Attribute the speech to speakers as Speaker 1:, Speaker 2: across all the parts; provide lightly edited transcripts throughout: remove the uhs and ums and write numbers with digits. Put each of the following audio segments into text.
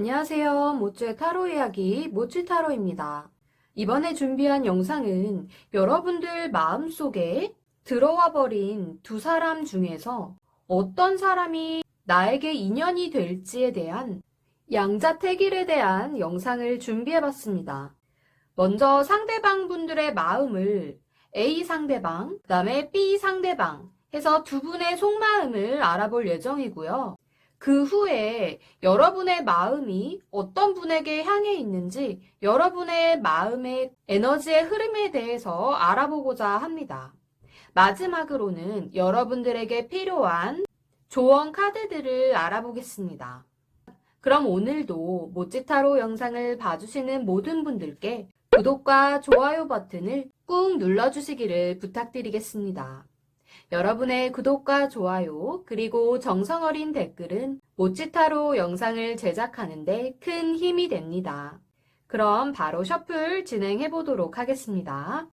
Speaker 1: 안녕하세요. 모츠의 타로 이야기 모츠타로입니다. 이번에 준비한 영상은 여러분들 마음속에 들어와 버린 두 사람 중에서 어떤 사람이 나에게 인연이 될지에 대한 양자택일에 대한 영상을 준비해봤습니다. 먼저 상대방 분들의 마음을 A 상대방, 그 다음에 B 상대방 해서 두 분의 속마음을 알아볼 예정이고요. 그 후에 여러분의 마음이 어떤 분에게 향해 있는지 여러분의 마음의 에너지의 흐름에 대해서 알아보고자 합니다. 마지막으로는 여러분들에게 필요한 조언 카드들을 알아보겠습니다. 그럼 오늘도 모츠타로 영상을 봐주시는 모든 분들께 구독과 좋아요 버튼을 꾹 눌러주시기를 부탁드리겠습니다. 여러분의 구독과 좋아요 그리고 정성어린 댓글은 모츠타로 영상을 제작하는 데 큰 힘이 됩니다. 그럼 바로 셔플 진행해 보도록 하겠습니다.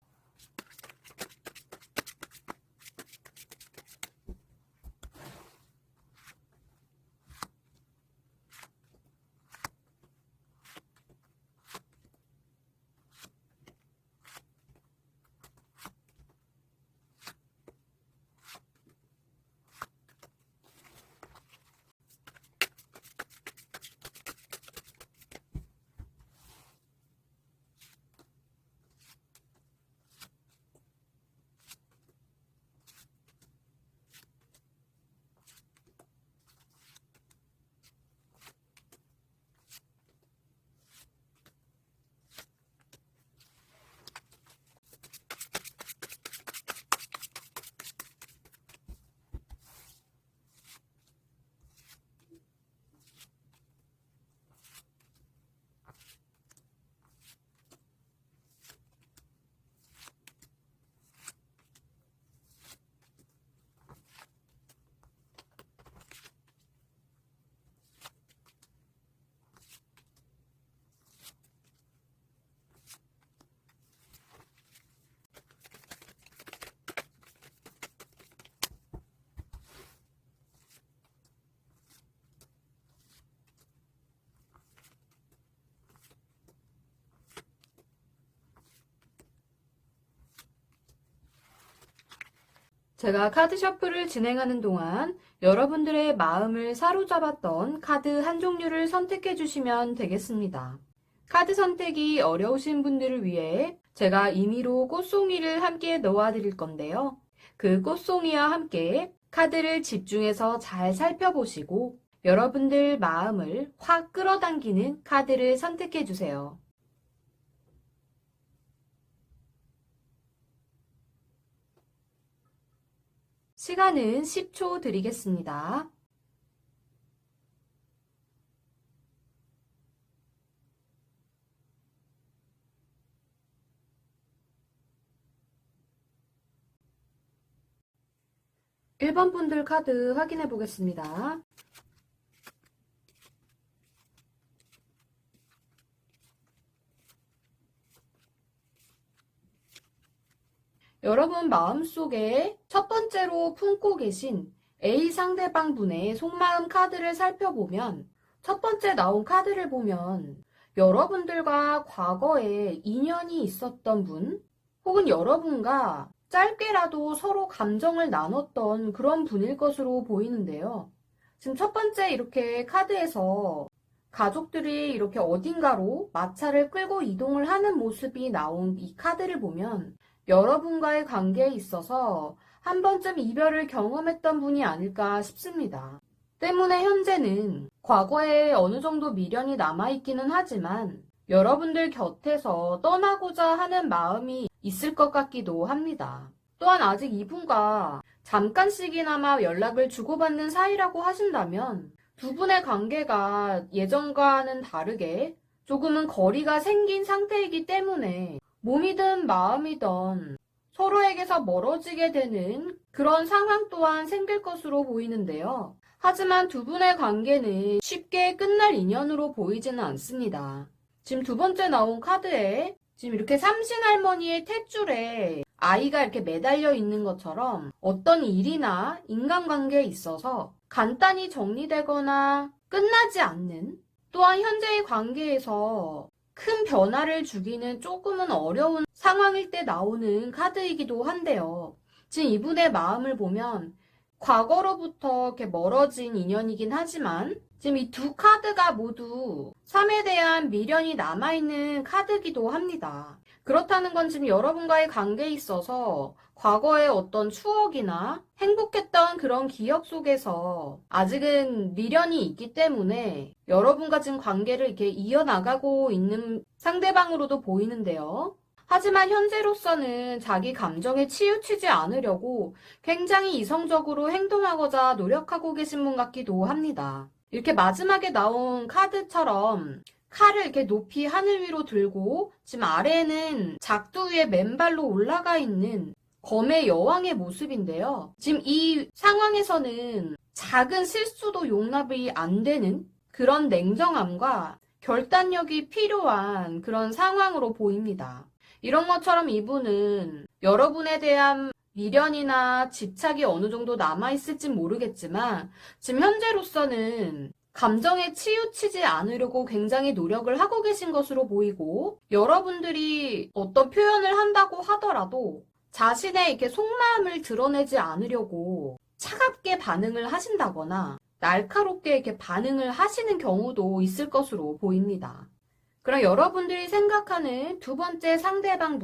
Speaker 1: 제가 카드 셔플을 진행하는 동안 여러분들의 마음을 사로잡았던 카드 한 종류를 선택해 주시면 되겠습니다. 카드 선택이 어려우신 분들을 위해 제가 임의로 꽃송이를 함께 넣어 드릴 건데요. 그 꽃송이와 함께 카드를 집중해서 잘 살펴보시고 여러분들 마음을 확 끌어당기는 카드를 선택해 주세요. 시간은 10초 드리겠습니다. 일 번 분들 카드 확인해 보겠습니다. 여러분 마음속에 첫 번째로 품고 계신 A 상대방 분의 속마음 카드를 살펴보면 첫 번째 나온 카드를 보면 여러분들과 과거에 인연이 있었던 분 혹은 여러분과 짧게라도 서로 감정을 나눴던 그런 분일 것으로 보이는데요. 지금 첫 번째 이렇게 카드에서 가족들이 이렇게 어딘가로 마차를 끌고 이동을 하는 모습이 나온 이 카드를 보면 여러분과의 관계에 있어서 한 번쯤 이별을 경험했던 분이 아닐까 싶습니다. 때문에 현재는 과거에 어느 정도 미련이 남아있기는 하지만 여러분들 곁에서 떠나고자 하는 마음이 있을 것 같기도 합니다. 또한 아직 이분과 잠깐씩이나마 연락을 주고받는 사이라고 하신다면 두 분의 관계가 예전과는 다르게 조금은 거리가 생긴 상태이기 때문에 몸이든 마음이든 서로에게서 멀어지게 되는 그런 상황 또한 생길 것으로 보이는데요. 하지만 두 분의 관계는 쉽게 끝날 인연으로 보이지는 않습니다. 지금 두 번째 나온 카드에 지금 이렇게 삼신할머니의 탯줄에 아이가 이렇게 매달려 있는 것처럼 어떤 일이나 인간관계에 있어서 간단히 정리되거나 끝나지 않는 또한 현재의 관계에서 큰 변화를 주기는 조금은 어려운 상황일 때 나오는 카드이기도 한데요. 지금 이분의 마음을 보면 과거로부터 이렇게 멀어진 인연이긴 하지만 지금 이 두 카드가 모두 삶에 대한 미련이 남아있는 카드이기도 합니다. 그렇다는 건 지금 여러분과의 관계에 있어서 과거의 어떤 추억이나 행복했던 그런 기억 속에서 아직은 미련이 있기 때문에 여러분과 지금 관계를 이렇게 이어나가고 있는 상대방으로도 보이는데요. 하지만 현재로서는 자기 감정에 치우치지 않으려고 굉장히 이성적으로 행동하고자 노력하고 계신 분 같기도 합니다. 이렇게 마지막에 나온 카드처럼 칼을 이렇게 높이 하늘 위로 들고 지금 아래에는 작두 위에 맨발로 올라가 있는 검의 여왕의 모습인데요. 지금 이 상황에서는 작은 실수도 용납이 안 되는 그런 냉정함과 결단력이 필요한 그런 상황으로 보입니다. 이런 것처럼 이분은 여러분에 대한 미련이나 집착이 어느 정도 남아있을진 모르겠지만 지금 현재로서는 감정에 치우치지 않으려고 굉장히 노력을 하고 계신 것으로 보이고 여러분들이 어떤 표현을 한다고 하더라도 자신의 이렇게 속마음을 드러내지 않으려고 차갑게 반응을 하신다거나 날카롭게 이렇게 반응을 하시는 경우도 있을 것으로 보입니다. 그럼 여러분들이 생각하는 두 번째 상대방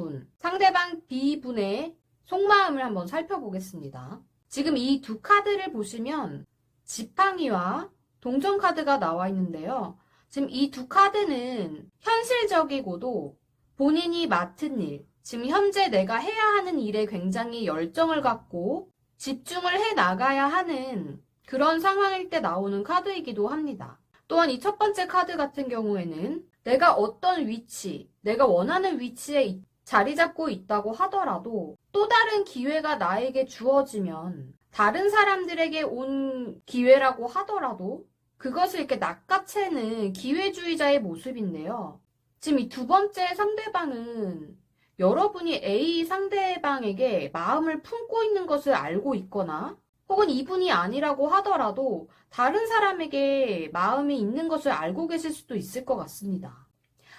Speaker 1: B분의 속마음을 한번 살펴보겠습니다. 지금 이 두 카드를 보시면 지팡이와 동전 카드가 나와 있는데요. 지금 이 두 카드는 현실적이고도 본인이 맡은 일, 지금 현재 내가 해야 하는 일에 굉장히 열정을 갖고 집중을 해 나가야 하는 그런 상황일 때 나오는 카드이기도 합니다. 또한 이 첫 번째 카드 같은 경우에는 내가 어떤 위치, 내가 원하는 위치에 자리 잡고 있다고 하더라도 또 다른 기회가 나에게 주어지면 다른 사람들에게 온 기회라고 하더라도 그것을 이렇게 낚아채는 기회주의자의 모습인데요. 지금 이 두 번째 상대방은 여러분이 A 상대방에게 마음을 품고 있는 것을 알고 있거나 혹은 이분이 아니라고 하더라도 다른 사람에게 마음이 있는 것을 알고 계실 수도 있을 것 같습니다.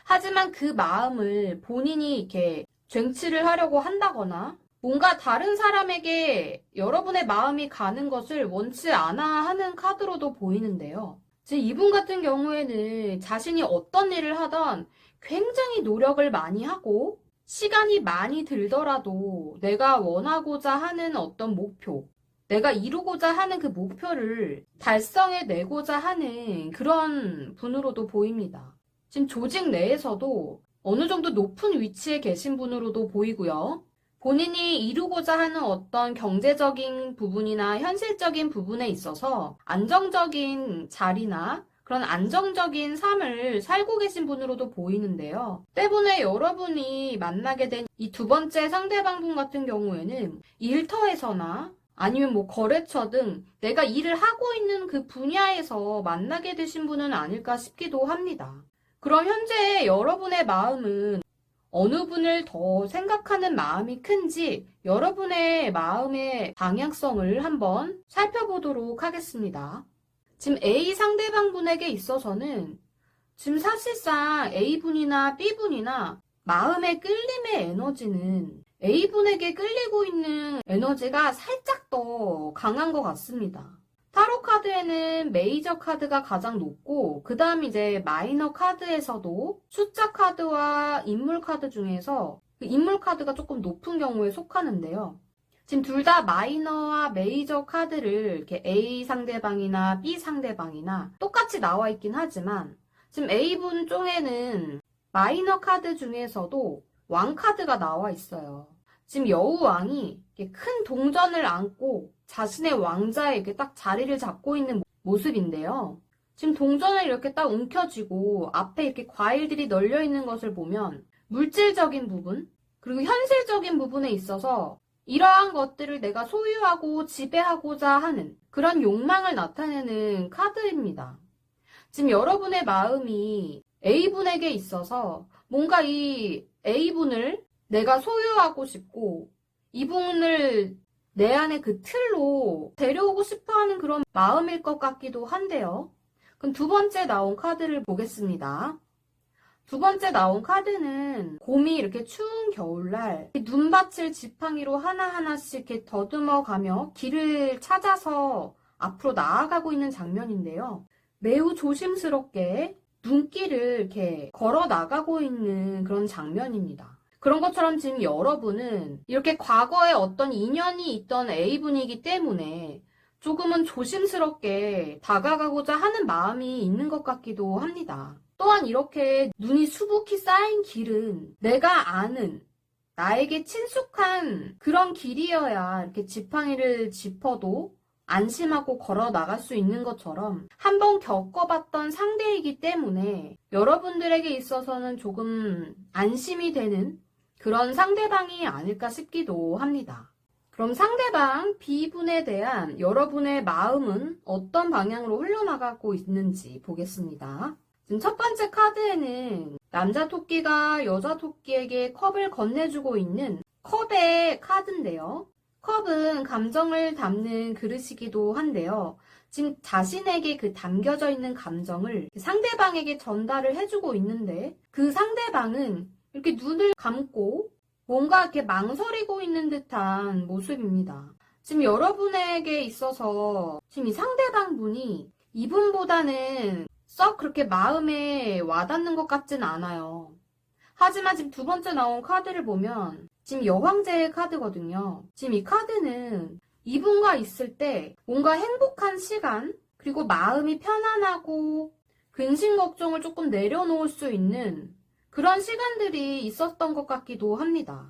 Speaker 1: 하지만 그 마음을 본인이 이렇게 쟁취를 하려고 한다거나 뭔가 다른 사람에게 여러분의 마음이 가는 것을 원치 않아 하는 카드로도 보이는데요. 지금 이분 같은 경우에는 자신이 어떤 일을 하던 굉장히 노력을 많이 하고 시간이 많이 들더라도 내가 원하고자 하는 어떤 목표, 내가 이루고자 하는 그 목표를 달성해내고자 하는 그런 분으로도 보입니다. 지금 조직 내에서도 어느 정도 높은 위치에 계신 분으로도 보이고요. 본인이 이루고자 하는 어떤 경제적인 부분이나 현실적인 부분에 있어서 안정적인 자리나 그런 안정적인 삶을 살고 계신 분으로도 보이는데요. 때문에 여러분이 만나게 된 이 두 번째 상대방분 같은 경우에는 일터에서나 아니면 뭐 거래처 등 내가 일을 하고 있는 그 분야에서 만나게 되신 분은 아닐까 싶기도 합니다. 그럼 현재 여러분의 마음은 어느 분을 더 생각하는 마음이 큰지 여러분의 마음의 방향성을 한번 살펴보도록 하겠습니다. 지금 A 상대방분에게 있어서는 지금 사실상 A분이나 B분이나 마음의 끌림의 에너지는 A분에게 끌리고 있는 에너지가 살짝 더 강한 것 같습니다. 타로 카드에는 메이저 카드가 가장 높고 그 다음 이제 마이너 카드에서도 숫자 카드와 인물 카드 중에서 그 인물 카드가 조금 높은 경우에 속하는데요. 지금 둘 다 마이너와 메이저 카드를 이렇게 A 상대방이나 B 상대방이나 똑같이 나와 있긴 하지만 지금 A분 쪽에는 마이너 카드 중에서도 왕 카드가 나와 있어요. 지금 여우왕이 큰 동전을 안고 자신의 왕자에 이렇게 딱 자리를 잡고 있는 모습인데요. 지금 동전을 이렇게 딱 움켜쥐고 앞에 이렇게 과일들이 널려 있는 것을 보면 물질적인 부분 그리고 현실적인 부분에 있어서 이러한 것들을 내가 소유하고 지배하고자 하는 그런 욕망을 나타내는 카드입니다. 지금 여러분의 마음이 A분에게 있어서 뭔가 이 A분을 내가 소유하고 싶고 이분을 내 안에 그 틀로 데려오고 싶어하는 그런 마음일 것 같기도 한데요. 그럼 두 번째 나온 카드를 보겠습니다. 두 번째 나온 카드는 곰이 이렇게 추운 겨울날 눈밭을 지팡이로 하나하나씩 이렇게 더듬어가며 길을 찾아서 앞으로 나아가고 있는 장면인데요. 매우 조심스럽게 눈길을 이렇게 걸어 나가고 있는 그런 장면입니다. 그런 것처럼 지금 여러분은 이렇게 과거에 어떤 인연이 있던 A분이기 때문에 조금은 조심스럽게 다가가고자 하는 마음이 있는 것 같기도 합니다. 또한 이렇게 눈이 수북히 쌓인 길은 내가 아는 나에게 친숙한 그런 길이어야 이렇게 지팡이를 짚어도 안심하고 걸어 나갈 수 있는 것처럼 한번 겪어봤던 상대이기 때문에 여러분들에게 있어서는 조금 안심이 되는 그런 상대방이 아닐까 싶기도 합니다. 그럼 상대방 B분에 대한 여러분의 마음은 어떤 방향으로 흘러나가고 있는지 보겠습니다. 지금 첫 번째 카드에는 남자 토끼가 여자 토끼에게 컵을 건네주고 있는 컵의 카드인데요. 컵은 감정을 담는 그릇이기도 한데요. 지금 자신에게 그 담겨져 있는 감정을 상대방에게 전달을 해주고 있는데 그 상대방은 이렇게 눈을 감고 뭔가 이렇게 망설이고 있는 듯한 모습입니다. 지금 여러분에게 있어서 지금 이 상대방 분이 이분보다는 썩 그렇게 마음에 와닿는 것 같진 않아요. 하지만 지금 두 번째 나온 카드를 보면 지금 여왕제의 카드거든요. 지금 이 카드는 이분과 있을 때 뭔가 행복한 시간, 그리고 마음이 편안하고 근심 걱정을 조금 내려놓을 수 있는 그런 시간들이 있었던 것 같기도 합니다.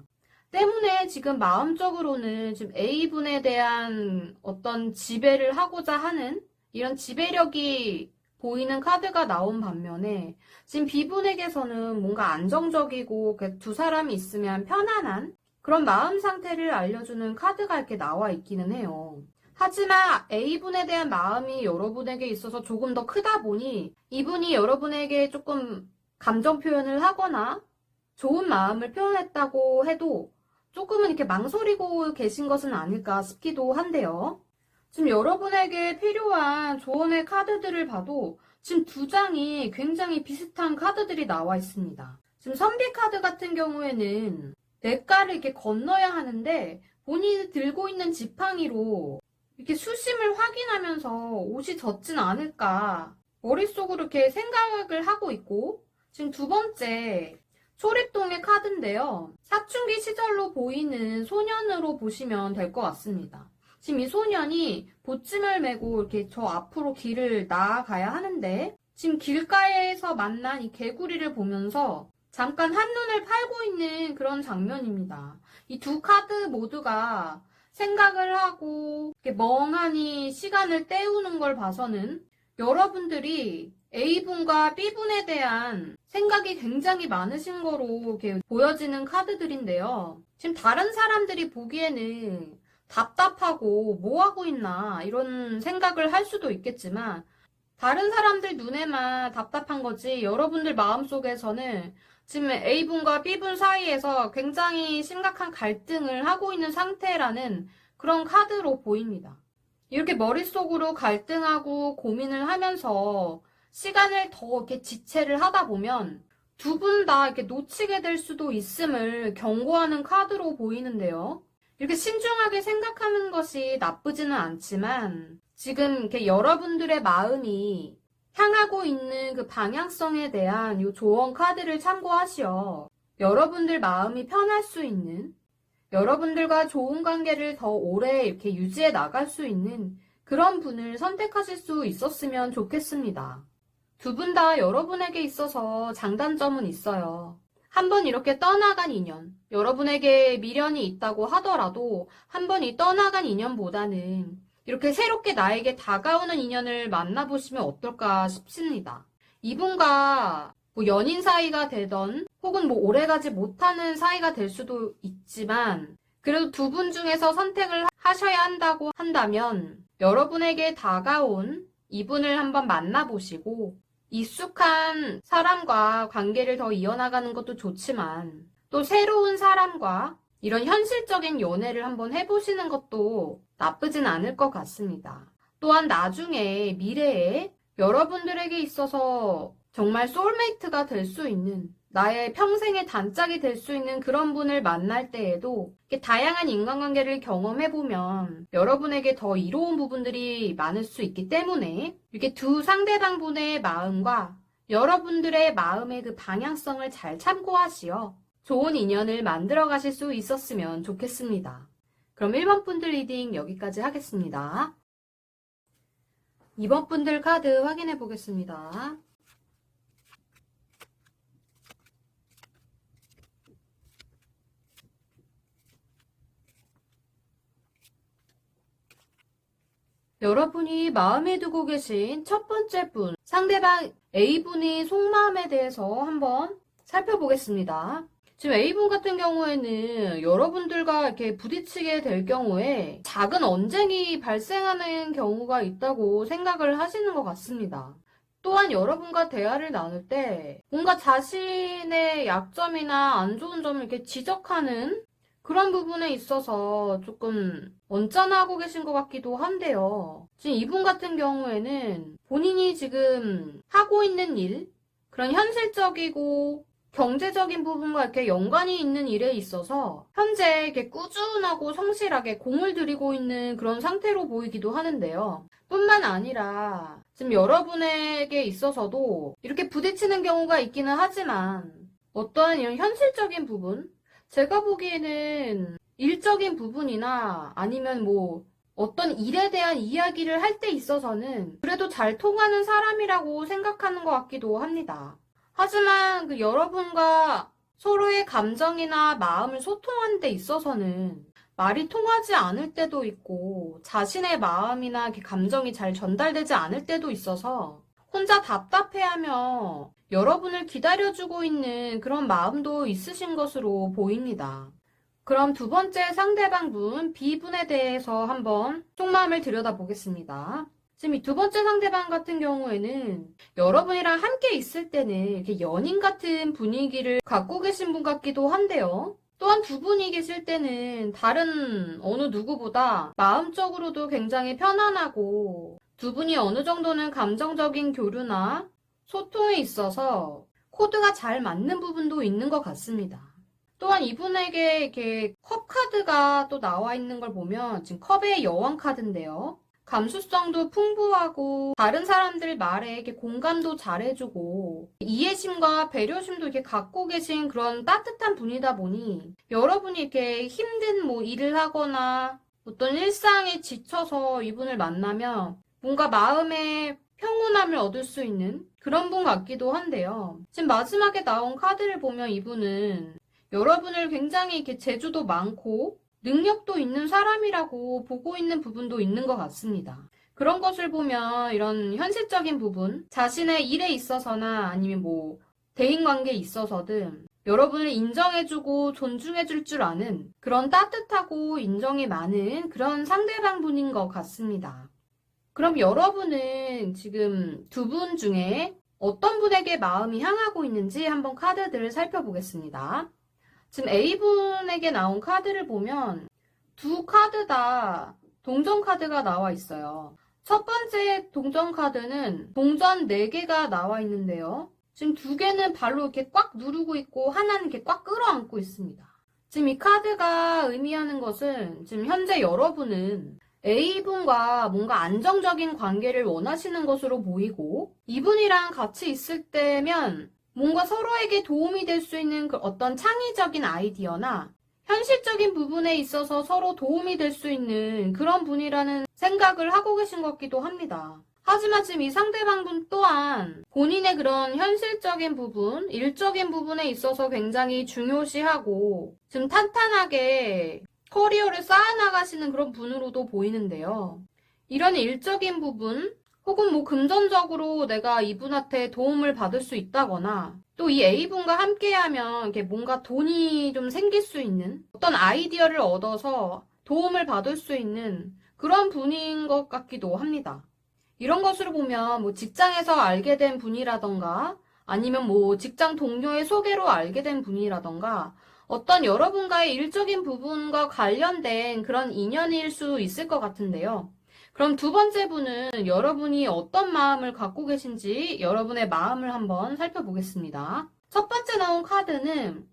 Speaker 1: 때문에 지금 마음적으로는 지금 A분에 대한 어떤 지배를 하고자 하는 이런 지배력이 보이는 카드가 나온 반면에 지금 B분에게서는 뭔가 안정적이고 두 사람이 있으면 편안한 그런 마음 상태를 알려주는 카드가 이렇게 나와 있기는 해요. 하지만 A분에 대한 마음이 여러분에게 있어서 조금 더 크다 보니 이분이 여러분에게 조금 감정 표현을 하거나 좋은 마음을 표현했다고 해도 조금은 이렇게 망설이고 계신 것은 아닐까 싶기도 한데요. 지금 여러분에게 필요한 조언의 카드들을 봐도 지금 두 장이 굉장히 비슷한 카드들이 나와 있습니다. 지금 선비 카드 같은 경우에는 냇가를 이렇게 건너야 하는데 본인이 들고 있는 지팡이로 이렇게 수심을 확인하면서 옷이 젖진 않을까 머릿속으로 이렇게 생각을 하고 있고, 지금 두 번째 초립동의 카드인데요. 사춘기 시절로 보이는 소년으로 보시면 될 것 같습니다. 지금 이 소년이 보찜을 메고 이렇게 저 앞으로 길을 나아가야 하는데 지금 길가에서 만난 이 개구리를 보면서 잠깐 한눈을 팔고 있는 그런 장면입니다. 이 두 카드 모두가 생각을 하고 이렇게 멍하니 시간을 때우는 걸 봐서는 여러분들이 A분과 B분에 대한 생각이 굉장히 많으신 거로 이렇게 보여지는 카드들인데요. 지금 다른 사람들이 보기에는 답답하고 뭐 하고 있나 이런 생각을 할 수도 있겠지만 다른 사람들 눈에만 답답한 거지 여러분들 마음속에서는 지금 A분과 B분 사이에서 굉장히 심각한 갈등을 하고 있는 상태라는 그런 카드로 보입니다. 이렇게 머릿속으로 갈등하고 고민을 하면서 시간을 더 이렇게 지체를 하다 보면 두 분 다 이렇게 놓치게 될 수도 있음을 경고하는 카드로 보이는데요. 이렇게 신중하게 생각하는 것이 나쁘지는 않지만 지금 이렇게 여러분들의 마음이 향하고 있는 그 방향성에 대한 이 조언 카드를 참고하시어 여러분들 마음이 편할 수 있는, 여러분들과 좋은 관계를 더 오래 이렇게 유지해 나갈 수 있는 그런 분을 선택하실 수 있었으면 좋겠습니다. 두 분 다 여러분에게 있어서 장단점은 있어요. 한번 이렇게 떠나간 인연, 여러분에게 미련이 있다고 하더라도 한 번 이 떠나간 인연보다는 이렇게 새롭게 나에게 다가오는 인연을 만나보시면 어떨까 싶습니다. 이분과 뭐 연인 사이가 되던 혹은 뭐 오래가지 못하는 사이가 될 수도 있지만 그래도 두 분 중에서 선택을 하셔야 한다고 한다면 여러분에게 다가온 이분을 한번 만나보시고 익숙한 사람과 관계를 더 이어나가는 것도 좋지만 또 새로운 사람과 이런 현실적인 연애를 한번 해보시는 것도 나쁘진 않을 것 같습니다. 또한 나중에 미래에 여러분들에게 있어서 정말 소울메이트가 될 수 있는, 나의 평생의 단짝이 될 수 있는 그런 분을 만날 때에도 이렇게 다양한 인간관계를 경험해보면 여러분에게 더 이로운 부분들이 많을 수 있기 때문에 이렇게 두 상대방 분의 마음과 여러분들의 마음의 그 방향성을 잘 참고하시어 좋은 인연을 만들어 가실 수 있었으면 좋겠습니다. 그럼 1번 분들 리딩 여기까지 하겠습니다. 2번 분들 카드 확인해 보겠습니다. 여러분이 마음에 두고 계신 첫 번째 분, 상대방 A분의 속마음에 대해서 한번 살펴보겠습니다. 지금 A분 같은 경우에는 여러분들과 이렇게 부딪히게 될 경우에 작은 언쟁이 발생하는 경우가 있다고 생각을 하시는 것 같습니다. 또한 여러분과 대화를 나눌 때 뭔가 자신의 약점이나 안 좋은 점을 이렇게 지적하는 그런 부분에 있어서 조금 언짢아하고 계신 것 같기도 한데요. 지금 이분 같은 경우에는 본인이 지금 하고 있는 일, 그런 현실적이고 경제적인 부분과 이렇게 연관이 있는 일에 있어서 현재 이렇게 꾸준하고 성실하게 공을 들이고 있는 그런 상태로 보이기도 하는데요. 뿐만 아니라 지금 여러분에게 있어서도 이렇게 부딪히는 경우가 있기는 하지만 어떠한 이런 현실적인 부분, 제가 보기에는 일적인 부분이나 아니면 뭐 어떤 일에 대한 이야기를 할 때 있어서는 그래도 잘 통하는 사람이라고 생각하는 것 같기도 합니다. 하지만 그 여러분과 서로의 감정이나 마음을 소통하는 데 있어서는 말이 통하지 않을 때도 있고 자신의 마음이나 이렇게 감정이 잘 전달되지 않을 때도 있어서 혼자 답답해하며 여러분을 기다려주고 있는 그런 마음도 있으신 것으로 보입니다. 그럼 두 번째 상대방 분 B분에 대해서 한번 속마음을 들여다보겠습니다. 지금 이 두 번째 상대방 같은 경우에는 여러분이랑 함께 있을 때는 이렇게 연인 같은 분위기를 갖고 계신 분 같기도 한데요. 또한 두 분이 계실 때는 다른 어느 누구보다 마음적으로도 굉장히 편안하고 두 분이 어느 정도는 감정적인 교류나 소통에 있어서 코드가 잘 맞는 부분도 있는 것 같습니다. 또한 이분에게 이렇게 컵 카드가 또 나와 있는 걸 보면 지금 컵의 여왕 카드인데요. 감수성도 풍부하고 다른 사람들 말에 이렇게 공감도 잘해주고 이해심과 배려심도 이렇게 갖고 계신 그런 따뜻한 분이다 보니 여러분이 이렇게 힘든 뭐 일을 하거나 어떤 일상에 지쳐서 이분을 만나면 뭔가 마음의 평온함을 얻을 수 있는 그런 분 같기도 한데요. 지금 마지막에 나온 카드를 보면 이분은 여러분을 굉장히 이렇게 재주도 많고 능력도 있는 사람이라고 보고 있는 부분도 있는 것 같습니다. 그런 것을 보면 이런 현실적인 부분, 자신의 일에 있어서나 아니면 뭐 대인관계에 있어서든 여러분을 인정해주고 존중해줄 줄 아는 그런 따뜻하고 인정이 많은 그런 상대방 분인 것 같습니다. 그럼 여러분은 지금 두 분 중에 어떤 분에게 마음이 향하고 있는지 한번 카드들을 살펴보겠습니다. 지금 A분에게 나온 카드를 보면 두 카드 다 동전 카드가 나와 있어요. 첫 번째 동전 카드는 동전 4개가 나와 있는데요. 지금 2개는 발로 이렇게 꽉 누르고 있고 하나는 이렇게 꽉 끌어안고 있습니다. 지금 이 카드가 의미하는 것은 지금 현재 여러분은 A분과 뭔가 안정적인 관계를 원하시는 것으로 보이고 이분이랑 같이 있을 때면 뭔가 서로에게 도움이 될 수 있는 그 어떤 창의적인 아이디어나 현실적인 부분에 있어서 서로 도움이 될 수 있는 그런 분이라는 생각을 하고 계신 것 같기도 합니다. 하지만 지금 이 상대방분 또한 본인의 그런 현실적인 부분, 일적인 부분에 있어서 굉장히 중요시하고 지금 탄탄하게 커리어를 쌓아나가시는 그런 분으로도 보이는데요. 이런 일적인 부분 혹은 뭐 금전적으로 내가 이분한테 도움을 받을 수 있다거나 또 이 A분과 함께하면 이렇게 뭔가 돈이 좀 생길 수 있는 어떤 아이디어를 얻어서 도움을 받을 수 있는 그런 분인 것 같기도 합니다. 이런 것으로 보면 뭐 직장에서 알게 된 분이라던가 아니면 뭐 직장 동료의 소개로 알게 된 분이라던가 어떤 여러분과의 일적인 부분과 관련된 그런 인연일 수 있을 것 같은데요. 그럼 두 번째 분은 여러분이 어떤 마음을 갖고 계신지 여러분의 마음을 한번 살펴보겠습니다. 첫 번째 나온 카드는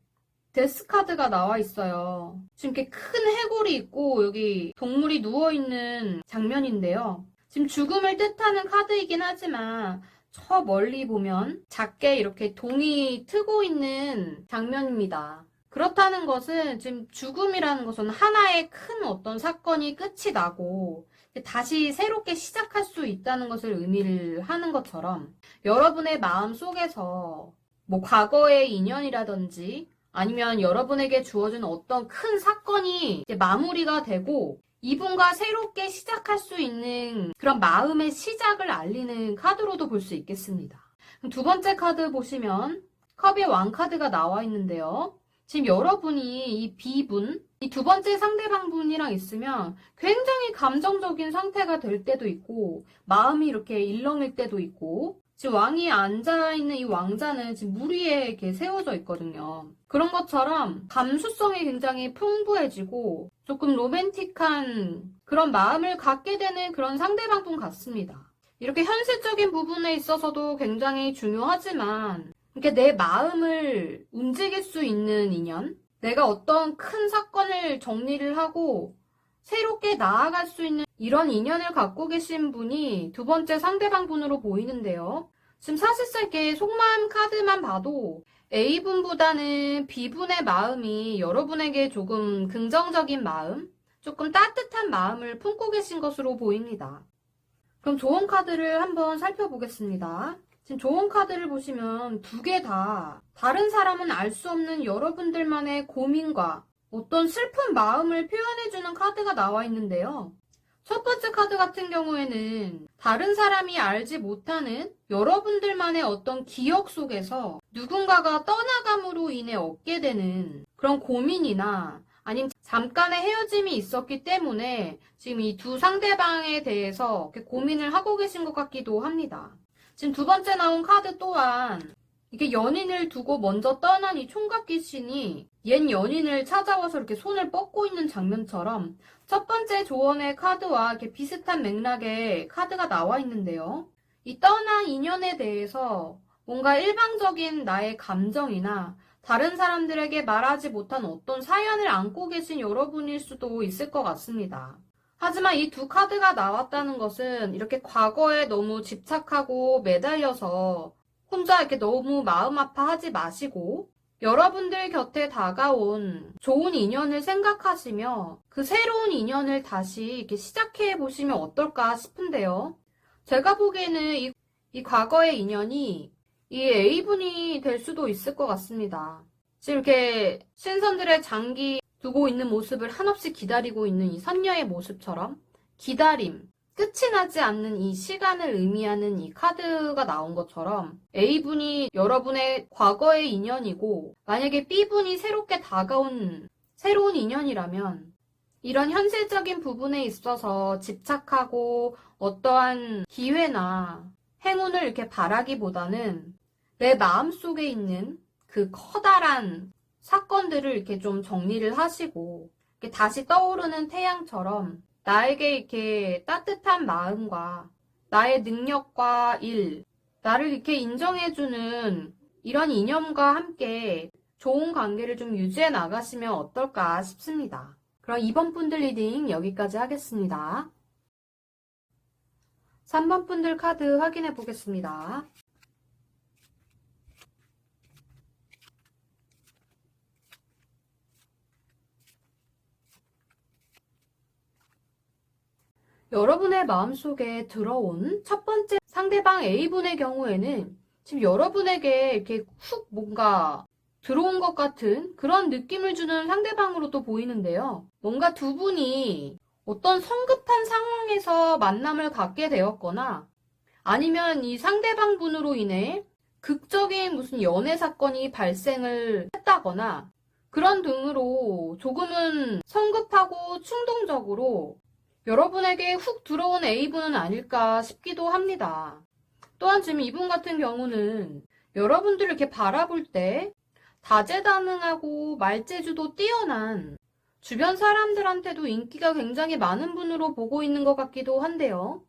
Speaker 1: 데스 카드가 나와 있어요. 지금 이렇게 큰 해골이 있고 여기 동물이 누워있는 장면인데요. 지금 죽음을 뜻하는 카드이긴 하지만 저 멀리 보면 작게 이렇게 동이 트고 있는 장면입니다. 그렇다는 것은 지금 죽음이라는 것은 하나의 큰 어떤 사건이 끝이 나고 다시 새롭게 시작할 수 있다는 것을 의미를 하는 것처럼 여러분의 마음 속에서 뭐 과거의 인연이라든지 아니면 여러분에게 주어진 어떤 큰 사건이 이제 마무리가 되고 이분과 새롭게 시작할 수 있는 그런 마음의 시작을 알리는 카드로도 볼 수 있겠습니다. 두 번째 카드 보시면 컵의 왕 카드가 나와 있는데요. 지금 여러분이 이 B분, 이 두 번째 상대방 분이랑 있으면 굉장히 감정적인 상태가 될 때도 있고 마음이 이렇게 일렁일 때도 있고 지금 왕이 앉아있는 이 왕자는 지금 물 위에 이렇게 세워져 있거든요. 그런 것처럼 감수성이 굉장히 풍부해지고 조금 로맨틱한 그런 마음을 갖게 되는 그런 상대방 분 같습니다. 이렇게 현실적인 부분에 있어서도 굉장히 중요하지만 이렇게 내 마음을 움직일 수 있는 인연, 내가 어떤 큰 사건을 정리를 하고 새롭게 나아갈 수 있는 이런 인연을 갖고 계신 분이 두 번째 상대방 분으로 보이는데요. 지금 사실상 이렇게 속마음 카드만 봐도 A분보다는 B분의 마음이 여러분에게 조금 긍정적인 마음, 조금 따뜻한 마음을 품고 계신 것으로 보입니다. 그럼 조언 카드를 한번 살펴보겠습니다. 지금 조언 카드를 보시면 두 개 다 다른 사람은 알 수 없는 여러분들만의 고민과 어떤 슬픈 마음을 표현해주는 카드가 나와 있는데요. 첫 번째 카드 같은 경우에는 다른 사람이 알지 못하는 여러분들만의 어떤 기억 속에서 누군가가 떠나감으로 인해 얻게 되는 그런 고민이나 아니면 잠깐의 헤어짐이 있었기 때문에 지금 이 두 상대방에 대해서 이렇게 고민을 하고 계신 것 같기도 합니다. 지금 두 번째 나온 카드 또한 이게 연인을 두고 먼저 떠난 이 총각 귀신이 옛 연인을 찾아와서 이렇게 손을 뻗고 있는 장면처럼 첫 번째 조언의 카드와 이렇게 비슷한 맥락의 카드가 나와 있는데요. 이 떠난 인연에 대해서 뭔가 일방적인 나의 감정이나 다른 사람들에게 말하지 못한 어떤 사연을 안고 계신 여러분일 수도 있을 것 같습니다. 하지만 이 두 카드가 나왔다는 것은 이렇게 과거에 너무 집착하고 매달려서 혼자 이렇게 너무 마음 아파하지 마시고 여러분들 곁에 다가온 좋은 인연을 생각하시며 그 새로운 인연을 다시 이렇게 시작해 보시면 어떨까 싶은데요. 제가 보기에는 이 과거의 인연이 이 A분이 될 수도 있을 것 같습니다. 지금 이렇게 신선들의 장기 두고 있는 모습을 한없이 기다리고 있는 이 선녀의 모습처럼 기다림, 끝이 나지 않는 이 시간을 의미하는 이 카드가 나온 것처럼 A분이 여러분의 과거의 인연이고 만약에 B분이 새롭게 다가온 새로운 인연이라면 이런 현실적인 부분에 있어서 집착하고 어떠한 기회나 행운을 이렇게 바라기보다는 내 마음속에 있는 그 커다란 사건들을 이렇게 좀 정리를 하시고 이렇게 다시 떠오르는 태양처럼 나에게 이렇게 따뜻한 마음과 나의 능력과 일, 나를 이렇게 인정해주는 이런 이념과 함께 좋은 관계를 좀 유지해 나가시면 어떨까 싶습니다. 그럼 이번 분들 리딩 여기까지 하겠습니다. 3번 분들 카드 확인해 보겠습니다. 여러분의 마음속에 들어온 첫 번째 상대방 A분의 경우에는 지금 여러분에게 이렇게 훅 뭔가 들어온 것 같은 그런 느낌을 주는 상대방으로도 보이는데요. 뭔가 두 분이 어떤 성급한 상황에서 만남을 갖게 되었거나 아니면 이 상대방 분으로 인해 극적인 무슨 연애 사건이 발생을 했다거나 그런 등으로 조금은 성급하고 충동적으로 여러분에게 훅 들어온 A분은 아닐까 싶기도 합니다. 또한 지금 이분 같은 경우는 여러분들을 이렇게 바라볼 때 다재다능하고 말재주도 뛰어난 주변 사람들한테도 인기가 굉장히 많은 분으로 보고 있는 것 같기도 한데요.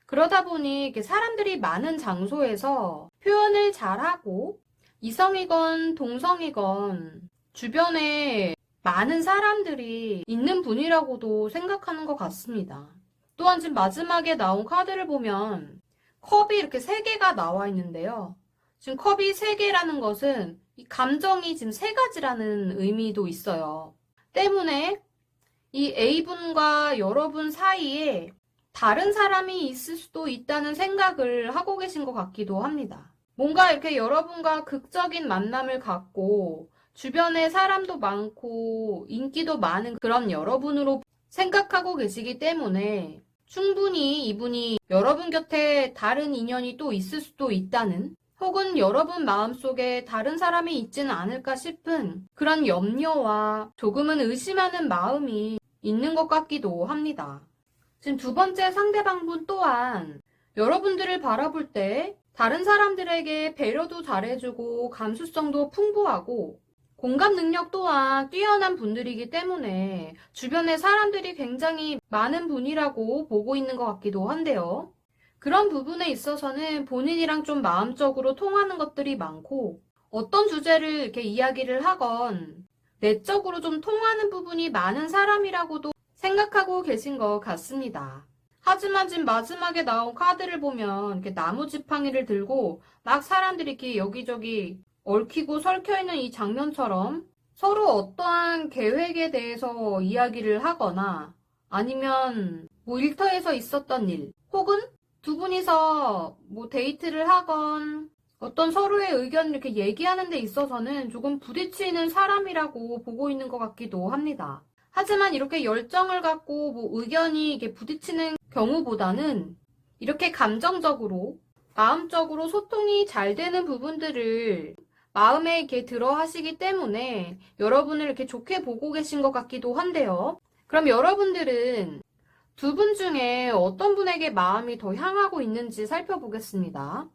Speaker 1: 그러다 보니 이렇게 사람들이 많은 장소에서 표현을 잘하고 이성이건 동성이건 주변에 많은 사람들이 있는 분이라고도 생각하는 것 같습니다. 또한 지금 마지막에 나온 카드를 보면 컵이 이렇게 3개가 나와 있는데요. 지금 컵이 3개라는 것은 이 감정이 지금 3가지라는 의미도 있어요. 때문에 이 A분과 여러분 사이에 다른 사람이 있을 수도 있다는 생각을 하고 계신 것 같기도 합니다. 뭔가 이렇게 여러분과 극적인 만남을 갖고 주변에 사람도 많고 인기도 많은 그런 여러분으로 생각하고 계시기 때문에 충분히 이분이 여러분 곁에 다른 인연이 또 있을 수도 있다는, 혹은 여러분 마음속에 다른 사람이 있지는 않을까 싶은 그런 염려와 조금은 의심하는 마음이 있는 것 같기도 합니다. 지금 두 번째 상대방분 또한 여러분들을 바라볼 때 다른 사람들에게 배려도 잘해주고 감수성도 풍부하고 공감 능력 또한 뛰어난 분들이기 때문에 주변에 사람들이 굉장히 많은 분이라고 보고 있는 것 같기도 한데요. 그런 부분에 있어서는 본인이랑 좀 마음적으로 통하는 것들이 많고 어떤 주제를 이렇게 이야기를 하건 내적으로 좀 통하는 부분이 많은 사람이라고도 생각하고 계신 것 같습니다. 하지만 지금 마지막에 나온 카드를 보면 이렇게 나무 지팡이를 들고 막 사람들이 이렇게 여기저기 얽히고 설켜있는 이 장면처럼 서로 어떠한 계획에 대해서 이야기를 하거나 아니면 뭐 일터에서 있었던 일 혹은 두 분이서 뭐 데이트를 하건 어떤 서로의 의견을 이렇게 얘기하는 데 있어서는 조금 부딪히는 사람이라고 보고 있는 것 같기도 합니다. 하지만 이렇게 열정을 갖고 뭐 의견이 이렇게 부딪히는 경우보다는 이렇게 감정적으로, 마음적으로 소통이 잘 되는 부분들을 마음에 이렇게 들어 하시기 때문에 여러분을 이렇게 좋게 보고 계신 것 같기도 한데요. 그럼 여러분들은 두 분 중에 어떤 분에게 마음이 더 향하고 있는지 살펴보겠습니다.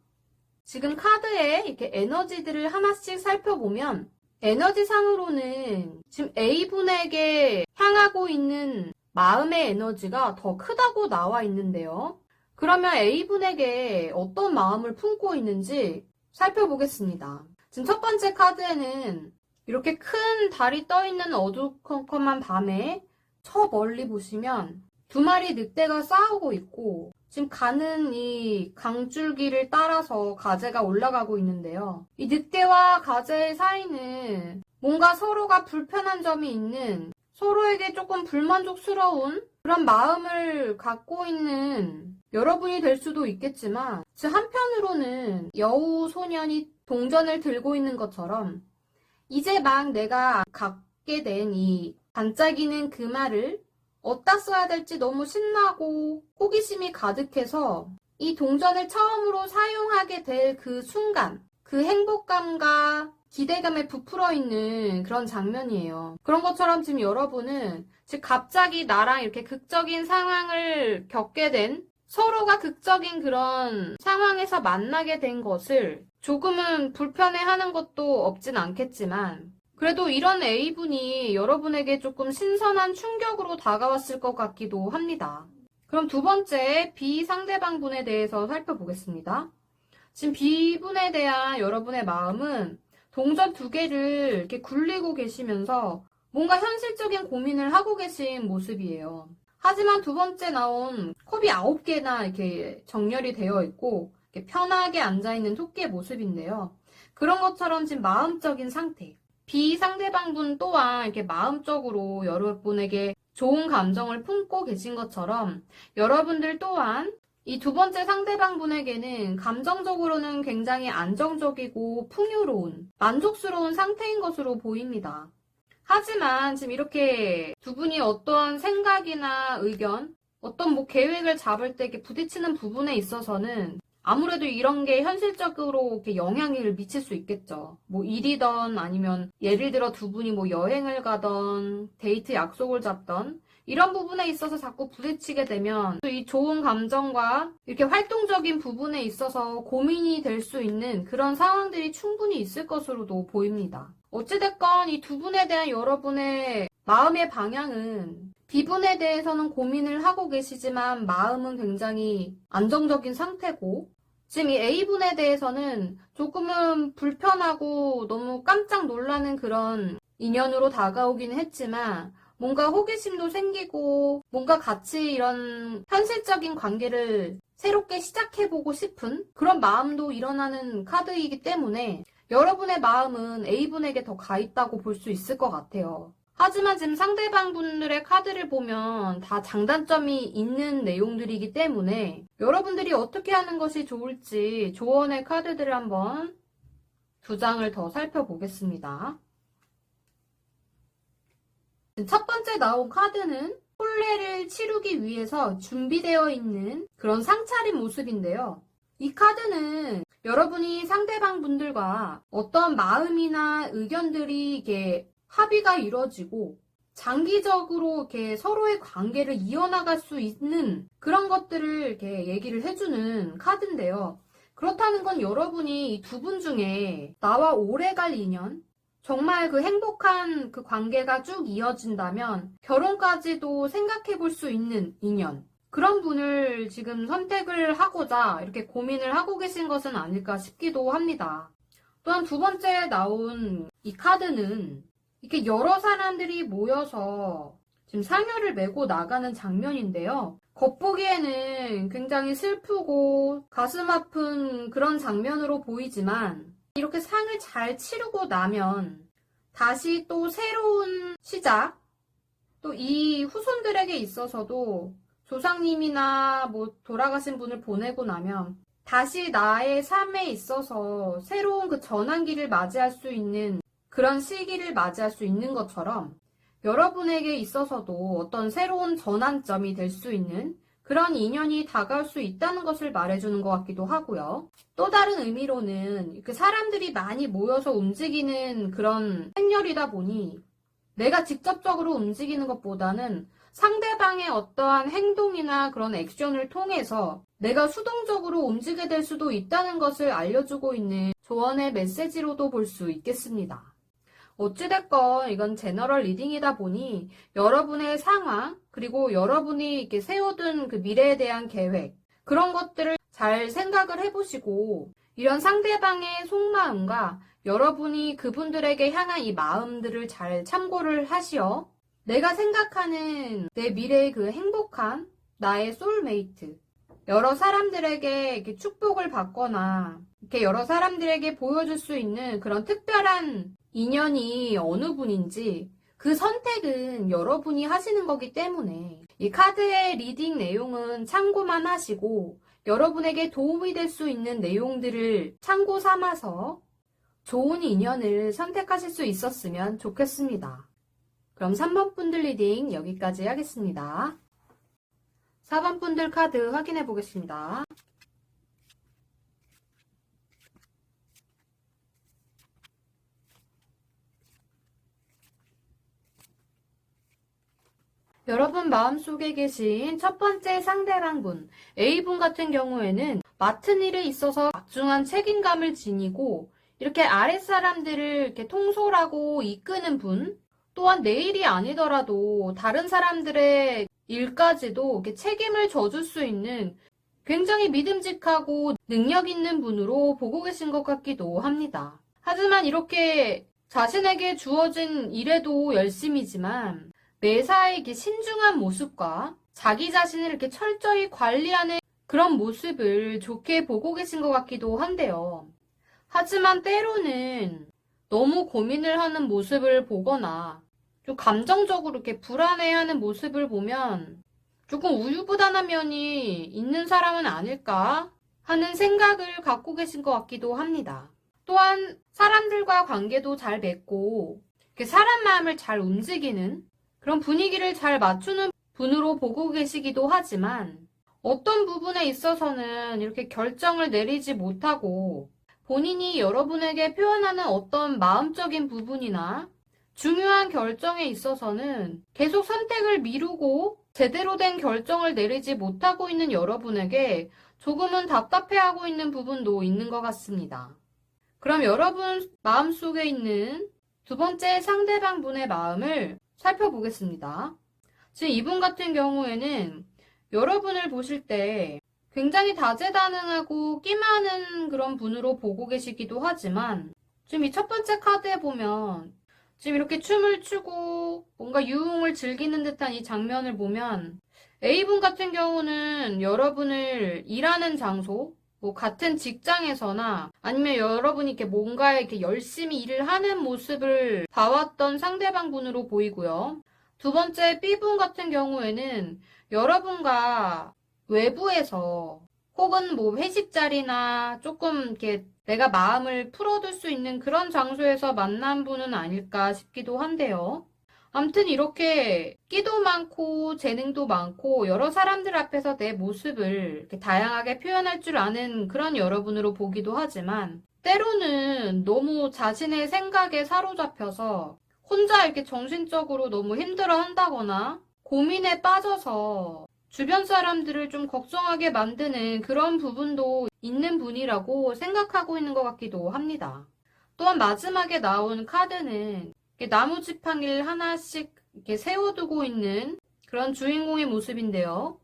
Speaker 1: 지금 카드에 이렇게 에너지들을 하나씩 살펴보면 에너지상으로는 지금 A분에게 향하고 있는 마음의 에너지가 더 크다고 나와 있는데요. 그러면 A분에게 어떤 마음을 품고 있는지 살펴보겠습니다. 지금 첫 번째 카드에는 이렇게 큰 달이 떠 있는 어두컴컴한 밤에 저 멀리 보시면 두 마리 늑대가 싸우고 있고 지금 가는 이 강줄기를 따라서 가재가 올라가고 있는데요. 이 늑대와 가재의 사이는 뭔가 서로가 불편한 점이 있는, 서로에게 조금 불만족스러운 그런 마음을 갖고 있는 여러분이 될 수도 있겠지만, 한편으로는 여우 소년이 동전을 들고 있는 것처럼 이제 막 내가 갖게 된 이 반짝이는 그 말을 어디다 써야 될지 너무 신나고 호기심이 가득해서 이 동전을 처음으로 사용하게 될 그 순간, 그 행복감과 기대감에 부풀어 있는 그런 장면이에요. 그런 것처럼 지금 여러분은 갑자기 나랑 이렇게 극적인 상황을 겪게 된, 서로가 극적인 그런 상황에서 만나게 된 것을 조금은 불편해하는 것도 없진 않겠지만, 그래도 이런 A분이 여러분에게 조금 신선한 충격으로 다가왔을 것 같기도 합니다. 그럼 두 번째 B 상대방분에 대해서 살펴보겠습니다. 지금 B분에 대한 여러분의 마음은 동전 2개를 이렇게 굴리고 계시면서 뭔가 현실적인 고민을 하고 계신 모습이에요. 하지만 두 번째 나온 컵이 9개나 이렇게 정렬이 되어 있고 이렇게 편하게 앉아있는 토끼의 모습인데요. 그런 것처럼 지금 마음적인 상태, B 상대방분 또한 이렇게 마음적으로 여러분에게 좋은 감정을 품고 계신 것처럼 여러분들 또한 이 두 번째 상대방분에게는 감정적으로는 굉장히 안정적이고 풍요로운, 만족스러운 상태인 것으로 보입니다. 하지만 지금 이렇게 두 분이 어떠한 생각이나 의견, 어떤 뭐 계획을 잡을 때 이렇게 부딪히는 부분에 있어서는 아무래도 이런 게 현실적으로 이렇게 영향을 미칠 수 있겠죠. 뭐 일이던 아니면 예를 들어 두 분이 뭐 여행을 가던 데이트 약속을 잡던 이런 부분에 있어서 자꾸 부딪히게 되면 또 이 좋은 감정과 이렇게 활동적인 부분에 있어서 고민이 될 수 있는 그런 상황들이 충분히 있을 것으로도 보입니다. 어찌됐건 이 두 분에 대한 여러분의 마음의 방향은 B분에 대해서는 고민을 하고 계시지만 마음은 굉장히 안정적인 상태고, 지금 이 A분에 대해서는 조금은 불편하고 너무 깜짝 놀라는 그런 인연으로 다가오긴 했지만 뭔가 호기심도 생기고 뭔가 같이 이런 현실적인 관계를 새롭게 시작해보고 싶은 그런 마음도 일어나는 카드이기 때문에 여러분의 마음은 A분에게 더 가 있다고 볼 수 있을 것 같아요. 하지만 지금 상대방 분들의 카드를 보면 다 장단점이 있는 내용들이기 때문에 여러분들이 어떻게 하는 것이 좋을지 조언의 카드들을 한번 2장을 더 살펴보겠습니다. 첫 번째 나온 카드는 혼례를 치르기 위해서 준비되어 있는 그런 상차림 모습인데요. 이 카드는 여러분이 상대방 분들과 어떤 마음이나 의견들이 이게 합의가 이루어지고 장기적으로 이렇게 서로의 관계를 이어나갈 수 있는 그런 것들을 이렇게 얘기를 해주는 카드인데요. 그렇다는 건 여러분이 이 두 분 중에 나와 오래 갈 인연, 정말 그 행복한 그 관계가 쭉 이어진다면 결혼까지도 생각해 볼 수 있는 인연, 그런 분을 지금 선택을 하고자 이렇게 고민을 하고 계신 것은 아닐까 싶기도 합니다. 또한 두 번째 나온 이 카드는 이렇게 여러 사람들이 모여서 지금 상여를 메고 나가는 장면인데요. 겉보기에는 굉장히 슬프고 가슴 아픈 그런 장면으로 보이지만 이렇게 상을 잘 치르고 나면 다시 또 새로운 시작, 또 이 후손들에게 있어서도 조상님이나 뭐 돌아가신 분을 보내고 나면 다시 나의 삶에 있어서 새로운 그 전환기를 맞이할 수 있는 그런 시기를 맞이할 수 있는 것처럼 여러분에게 있어서도 어떤 새로운 전환점이 될 수 있는 그런 인연이 다가올 수 있다는 것을 말해주는 것 같기도 하고요. 또 다른 의미로는 그 사람들이 많이 모여서 움직이는 그런 행렬이다 보니 내가 직접적으로 움직이는 것보다는 상대방의 어떠한 행동이나 그런 액션을 통해서 내가 수동적으로 움직이게 될 수도 있다는 것을 알려주고 있는 조언의 메시지로도 볼 수 있겠습니다. 어찌됐건 이건 제너럴 리딩이다 보니 여러분의 상황, 그리고 여러분이 이렇게 세워둔 그 미래에 대한 계획, 그런 것들을 잘 생각을 해보시고 이런 상대방의 속마음과 여러분이 그분들에게 향한 이 마음들을 잘 참고를 하시어 내가 생각하는 내 미래의 그 행복한 나의 소울메이트, 여러 사람들에게 이렇게 축복을 받거나 이렇게 여러 사람들에게 보여줄 수 있는 그런 특별한 인연이 어느 분인지 그 선택은 여러분이 하시는 거기 때문에 이 카드의 리딩 내용은 참고만 하시고 여러분에게 도움이 될 수 있는 내용들을 참고 삼아서 좋은 인연을 선택하실 수 있었으면 좋겠습니다. 그럼 3번 분들 리딩 여기까지 하겠습니다. 4번 분들 카드 확인해 보겠습니다. 여러분 마음속에 계신 첫 번째 상대방분, A분 같은 경우에는 맡은 일에 있어서 막중한 책임감을 지니고 이렇게 아랫사람들을 이렇게 통솔하고 이끄는 분, 또한 내 일이 아니더라도 다른 사람들의 일까지도 이렇게 책임을 져줄 수 있는 굉장히 믿음직하고 능력 있는 분으로 보고 계신 것 같기도 합니다. 하지만 이렇게 자신에게 주어진 일에도 열심이지만 매사에 이렇게 신중한 모습과 자기 자신을 이렇게 철저히 관리하는 그런 모습을 좋게 보고 계신 것 같기도 한데요. 하지만 때로는 너무 고민을 하는 모습을 보거나 좀 감정적으로 이렇게 불안해하는 모습을 보면 조금 우유부단한 면이 있는 사람은 아닐까 하는 생각을 갖고 계신 것 같기도 합니다. 또한 사람들과 관계도 잘 맺고 이렇게 사람 마음을 잘 움직이는 그런 분위기를 잘 맞추는 분으로 보고 계시기도 하지만 어떤 부분에 있어서는 이렇게 결정을 내리지 못하고 본인이 여러분에게 표현하는 어떤 마음적인 부분이나 중요한 결정에 있어서는 계속 선택을 미루고 제대로 된 결정을 내리지 못하고 있는 여러분에게 조금은 답답해하고 있는 부분도 있는 것 같습니다. 그럼 여러분 마음속에 있는 두 번째 상대방 분의 마음을 살펴보겠습니다. 지금 이분 같은 경우에는 여러분을 보실 때 굉장히 다재다능하고 끼 많은 그런 분으로 보고 계시기도 하지만 지금 이 첫 번째 카드에 보면 지금 이렇게 춤을 추고 뭔가 유흥을 즐기는 듯한 이 장면을 보면 A분 같은 경우는 여러분을 일하는 장소, 뭐 같은 직장에서나 아니면 여러분이 이렇게 뭔가 이렇게 열심히 일을 하는 모습을 봐왔던 상대방 분으로 보이고요. 두 번째 B분 같은 경우에는 여러분과 외부에서 혹은 뭐 회식 자리나 조금 이렇게 내가 마음을 풀어둘 수 있는 그런 장소에서 만난 분은 아닐까 싶기도 한데요. 아무튼 이렇게 끼도 많고 재능도 많고 여러 사람들 앞에서 내 모습을 이렇게 다양하게 표현할 줄 아는 그런 여러분으로 보기도 하지만 때로는 너무 자신의 생각에 사로잡혀서 혼자 이렇게 정신적으로 너무 힘들어 한다거나 고민에 빠져서 주변 사람들을 좀 걱정하게 만드는 그런 부분도 있는 분이라고 생각하고 있는 것 같기도 합니다. 또한 마지막에 나온 카드는 나무 지팡이를 하나씩 이렇게 세워두고 있는 그런 주인공의 모습인데요.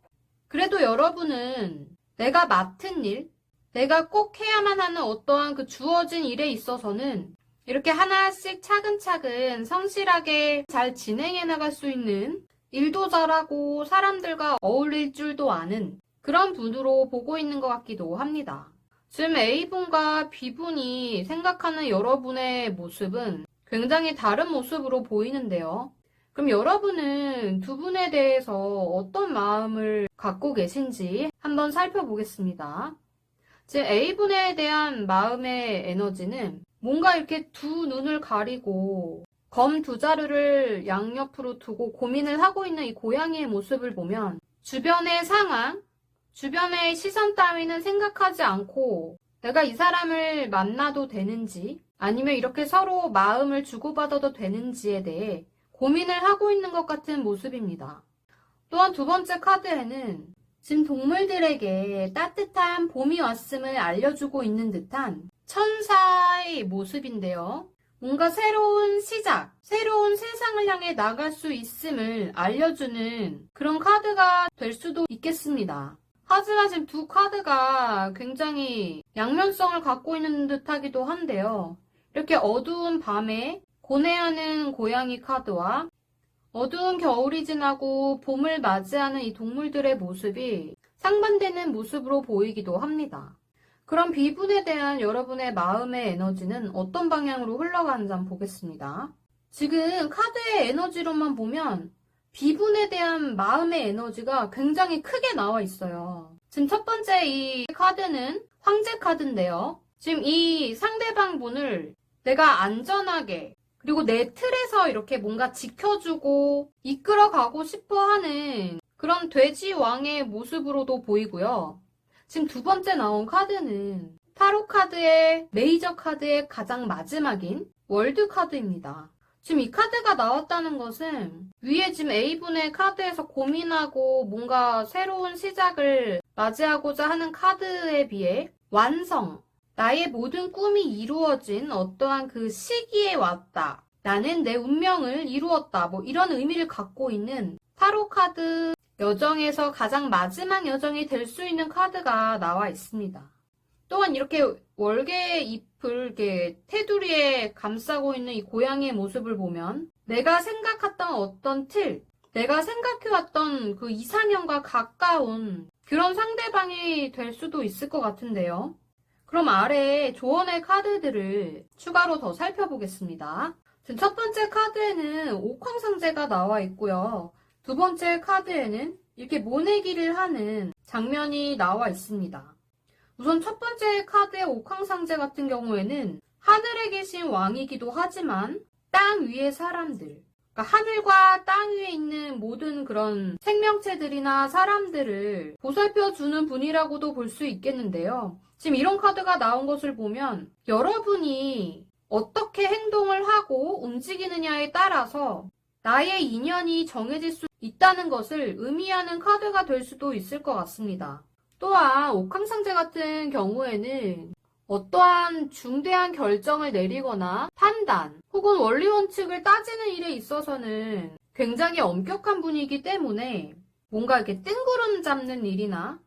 Speaker 1: 그래도 여러분은 내가 맡은 일, 내가 꼭 해야만 하는 어떠한 그 주어진 일에 있어서는 이렇게 하나씩 차근차근 성실하게 잘 진행해 나갈 수 있는 일도 잘하고 사람들과 어울릴 줄도 아는 그런 분으로 보고 있는 것 같기도 합니다. 지금 A분과 B분이 생각하는 여러분의 모습은 굉장히 다른 모습으로 보이는데요. 그럼 여러분은 두 분에 대해서 어떤 마음을 갖고 계신지 한번 살펴보겠습니다. 지금 A분에 대한 마음의 에너지는 뭔가 이렇게 두 눈을 가리고 검 두 자루를 양옆으로 두고 고민을 하고 있는 이 고양이의 모습을 보면 주변의 상황, 주변의 시선 따위는 생각하지 않고 내가 이 사람을 만나도 되는지 아니면 이렇게 서로 마음을 주고받아도 되는지에 대해 고민을 하고 있는 것 같은 모습입니다. 또한 두 번째 카드에는 지금 동물들에게 따뜻한 봄이 왔음을 알려주고 있는 듯한 천사의 모습인데요. 뭔가 새로운 시작, 새로운 세상을 향해 나갈 수 있음을 알려주는 그런 카드가 될 수도 있겠습니다. 하지만 지금 두 카드가 굉장히 양면성을 갖고 있는 듯하기도 한데요. 이렇게 어두운 밤에 고뇌하는 고양이 카드와 어두운 겨울이 지나고 봄을 맞이하는 이 동물들의 모습이 상반되는 모습으로 보이기도 합니다. 그럼 B분에 대한 여러분의 마음의 에너지는 어떤 방향으로 흘러가는지 한번 보겠습니다. 지금 카드의 에너지로만 보면 B분에 대한 마음의 에너지가 굉장히 크게 나와 있어요. 지금 첫 번째 이 카드는 황제 카드인데요. 지금 이 상대방 분을 내가 안전하게 그리고 내 틀에서 이렇게 뭔가 지켜주고 이끌어가고 싶어 하는 그런 돼지 왕의 모습으로도 보이고요. 지금 두 번째 나온 카드는 타로 카드의 메이저 카드의 가장 마지막인 월드 카드입니다. 지금 이 카드가 나왔다는 것은 위에 지금 A분의 카드에서 고민하고 뭔가 새로운 시작을 맞이하고자 하는 카드에 비해 완성, 나의 모든 꿈이 이루어진 어떠한 그 시기에 왔다. 나는 내 운명을 이루었다. 뭐 이런 의미를 갖고 있는 타로 카드 여정에서 가장 마지막 여정이 될 수 있는 카드가 나와 있습니다. 또한 이렇게 월개 잎을 이렇게 테두리에 감싸고 있는 이 고양이의 모습을 보면 내가 생각했던 어떤 틀, 내가 생각해왔던 그 이상형과 가까운 그런 상대방이 될 수도 있을 것 같은데요. 그럼 아래에 조언의 카드들을 추가로 더 살펴보겠습니다. 첫 번째 카드에는 옥황상제가 나와 있고요. 두 번째 카드에는 이렇게 모내기를 하는 장면이 나와 있습니다. 우선 첫 번째 카드의 옥황상제 같은 경우에는 하늘에 계신 왕이기도 하지만 땅 위의 사람들, 그러니까 하늘과 땅 위에 있는 모든 그런 생명체들이나 사람들을 보살펴주는 분이라고도 볼 수 있겠는데요. 지금 이런 카드가 나온 것을 보면 여러분이 어떻게 행동을 하고 움직이느냐에 따라서 나의 인연이 정해질 수 있다는 것을 의미하는 카드가 될 수도 있을 것 같습니다. 또한 옥황상제 같은 경우에는 어떠한 중대한 결정을 내리거나 판단 혹은 원리 원칙을 따지는 일에 있어서는 굉장히 엄격한 분이기 때문에 뭔가 이렇게 뜬구름 잡는 일이나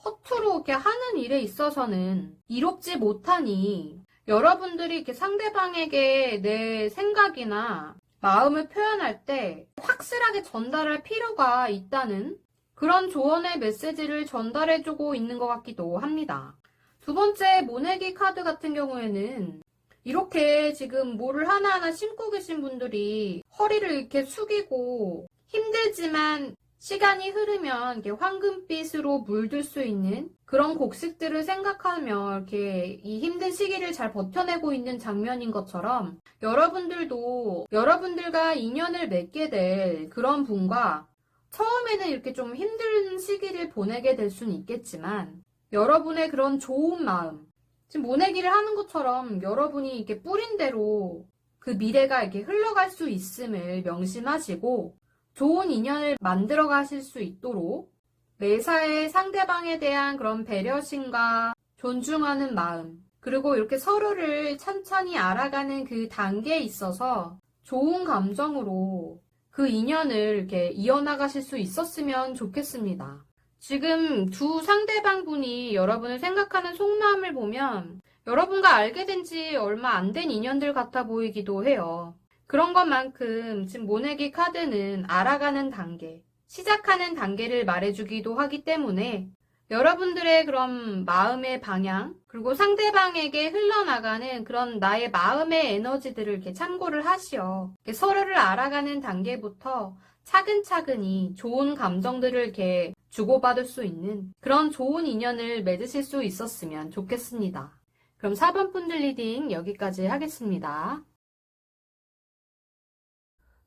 Speaker 1: 허투루 이렇게 하는 일에 있어서는 이롭지 못하니 여러분들이 이렇게 상대방에게 내 생각이나 마음을 표현할 때 확실하게 전달할 필요가 있다는 그런 조언의 메시지를 전달해주고 있는 것 같기도 합니다. 두 번째 모내기 카드 같은 경우에는 이렇게 지금 뭐를 하나하나 심고 계신 분들이 허리를 이렇게 숙이고 힘들지만 시간이 흐르면 이렇게 황금빛으로 물들 수 있는 그런 곡식들을 생각하며 이렇게 이 힘든 시기를 잘 버텨내고 있는 장면인 것처럼 여러분들도 여러분들과 인연을 맺게 될 그런 분과 처음에는 이렇게 좀 힘든 시기를 보내게 될 수는 있겠지만 여러분의 그런 좋은 마음, 지금 모내기를 하는 것처럼 여러분이 이렇게 뿌린 대로 그 미래가 이렇게 흘러갈 수 있음을 명심하시고 좋은 인연을 만들어 가실 수 있도록 매사에 상대방에 대한 그런 배려심과 존중하는 마음, 그리고 이렇게 서로를 천천히 알아가는 그 단계에 있어서 좋은 감정으로 그 인연을 이렇게 이어나가실 수 있었으면 좋겠습니다. 지금 두 상대방 분이 여러분을 생각하는 속마음을 보면 여러분과 알게 된 지 얼마 안 된 인연들 같아 보이기도 해요. 그런 것만큼 지금 모내기 카드는 알아가는 단계, 시작하는 단계를 말해주기도 하기 때문에 여러분들의 그런 마음의 방향, 그리고 상대방에게 흘러나가는 그런 나의 마음의 에너지들을 이렇게 참고를 하시어 서로를 알아가는 단계부터 차근차근히 좋은 감정들을 이렇게 주고받을 수 있는 그런 좋은 인연을 맺으실 수 있었으면 좋겠습니다. 그럼 4번 분들 리딩 여기까지 하겠습니다.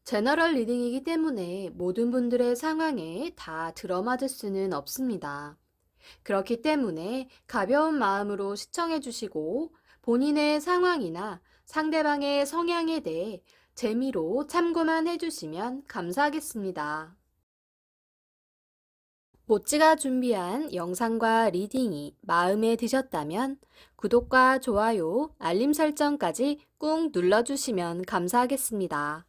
Speaker 1: 제너럴 리딩이기 때문에 모든 분들의 상황에 다 들어맞을 수는 없습니다. 그렇기 때문에 가벼운 마음으로 시청해 주시고 본인의 상황이나 상대방의 성향에 대해 재미로 참고만 해주시면 감사하겠습니다. 모찌가 준비한 영상과 리딩이 마음에 드셨다면 구독과 좋아요, 알림 설정까지 꾹 눌러주시면 감사하겠습니다.